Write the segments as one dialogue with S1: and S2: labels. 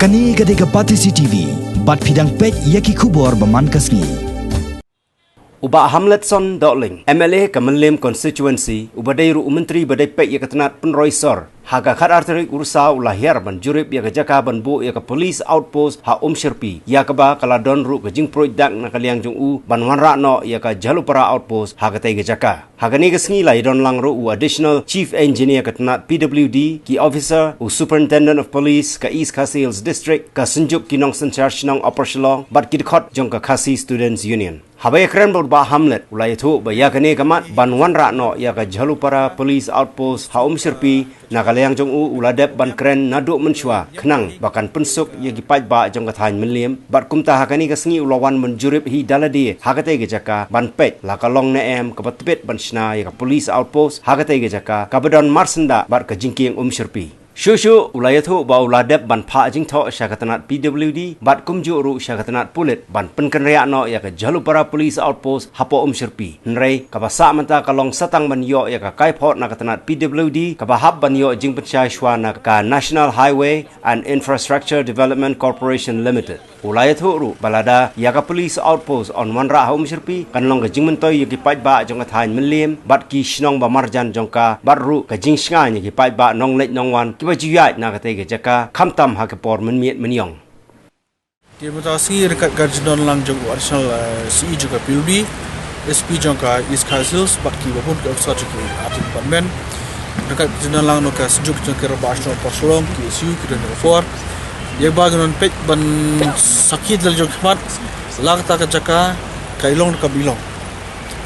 S1: Kani gadega Pati CCTV, bat fidang pek yaki kubor baman kasni.
S2: Uba Hamletson Dotling, MLA Kemenlim Constituency, Ubadairu Menteri Badai Pek Yakatanat Penroisor, Haga Khat Arterik Ursa Ulahir Ban Jurip Yaka Jaka Ban Bu Yaka Police Outpost Ha Sherpi, Yakaba Kaladon Ru Kajing Project Nakaliang Jung U, Ban Wanra No Yaka Jalupara Outpost Haga Tega Jaka. Haga Negasngi La Idon Lang Ru U Additional Chief Engineer Katanat PWD, Ki Officer U Superintendent of Police Ka East Khasi District, Ka Senjuk Kinong Sencharge Nong Operashalong, Bat Kidkot Jong Ka Khasi Students Union. Habaya keren ba Hamlet ulai itu ba yakane kamat banwan rakno yaka Jalupara Police Outpost Ha Sherpi nakaliang jong u uladep ban keren naduk menshwa kenang bahkan pensuk yagi paj ba jong kathain menlim bat kumta hakani kasngi ulawan menjurip hi daladi hakate gejaka ban pek lakalong neem kapatpet ban shna yaka Police Outpost hakate gejaka kabadon marsenda bat ka jingking Sherpi. Shushu ulayatu ba uladep ban pha jing tho syakatanat PWD bat kumju ru syakatanat pulit ban penkenria no ya ka Jalupara Police Outpost hapo Sherpi nrei ka basa manta kalong satang ban yo ya ka kaipot na katanat PWD ka bahab ban yo jing pensai shwana ka National Highway and Infrastructure Development Corporation Limited ulayatu ru balada ya ka Police Outpost on Wanra Ha Sherpi kan long ka jing mentoy yaki paj ba jong ka thain menlim bat ki shnong ba marjan jong ka bat ru ka jing snga yaki paj ba nong lech nong wan Bajuyat na katega jaka kamtam hakapor menmiet menyong.
S3: Terima kasih dekat Garjidon Lang jong Arsenal CE juga PUD SP jongka East Khasi bakki wapun ke officer jiki arti department dekat Garjidon Lang no ka sejuk jongka Rabashno Porsolong ki SU ki dan 4 ye bagian pek ban sakit dal jong khmat lagta ka jaka kailong ka bilong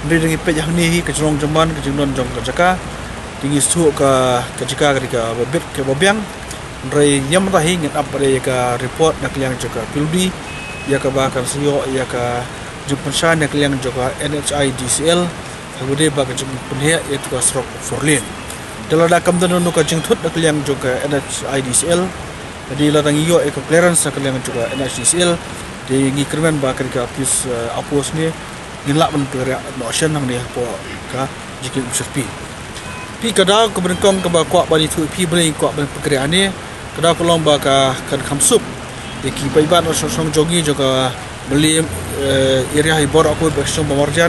S3: ndri dengi pek yahni ke jong jaman ke jong jong ka jaka tinggi suhu ka jika ketika bebet ke bobiang dari yang matahi ngat apa dia ka report nak liang juga PUD ya ka bahkan sio ya ka jumpensan nak liang juga NHI DCL kemudian bahkan jumpenhia itu ka strok forlin dalam dakam dan nu ka jingthut nak liang juga NHI DCL jadi ladang iyo ka clearance nak liang juga NHI DCL di ngikirman bahkan ka apis apos ni ngilak men peria notion nang dia po ka jikin Sherpi pi kada ko berengkong ke bakwa bani tu pi beli ko ban pekerjaan ni kada ko lomba ka kan khamsup ki baiban song jogi juga beli area hibor aku bersong pemarjan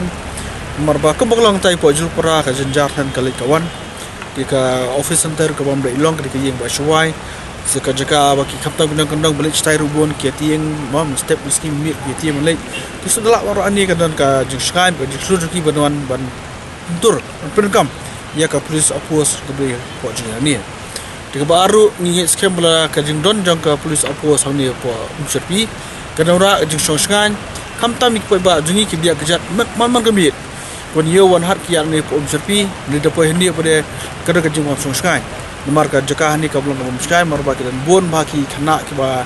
S3: marba ke baglong tai po jul para ka jenjar dan kali kawan ka office center ke bambe ilong ke yeng ba shwai seka jaka baki kapta gunang-gunang beli stai rubun ki tieng mam step meski mi ki tieng lek ki sudahlah waro ani kadan ka jingskan ka julu ki banwan ban tur penkam ya ka Police Outpost kebi po jina ni tiga baru ni skem bela ka jingdon jang ka Police Outpost ni po Sherpi kana ora jing songskan kam tam ik ba jungi ki dia kejat man kami kon ye wan har ki ni po Sherpi ni da po ni pada kada ka jing songskan nomor ka jaka ni ka belum songskan marba ki dan bon ba ki khana ki ba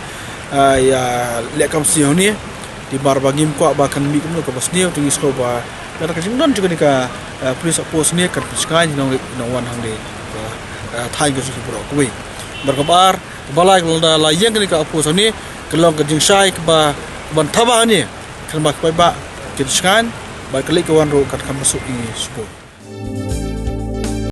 S3: ya lekam si ni di marba ngim ko ba kan mi ko ka basni tu isko ba kada ka jingdon juga ni ka Police Outpost ni kan piskai nong wan hang de thai ge su pro kui berkabar balai la yang ni ka outpost ni kelong ke jingsai ke ba ban thaba ni kan ba ba ke piskai ba kali ke wan ro kan masuk ini support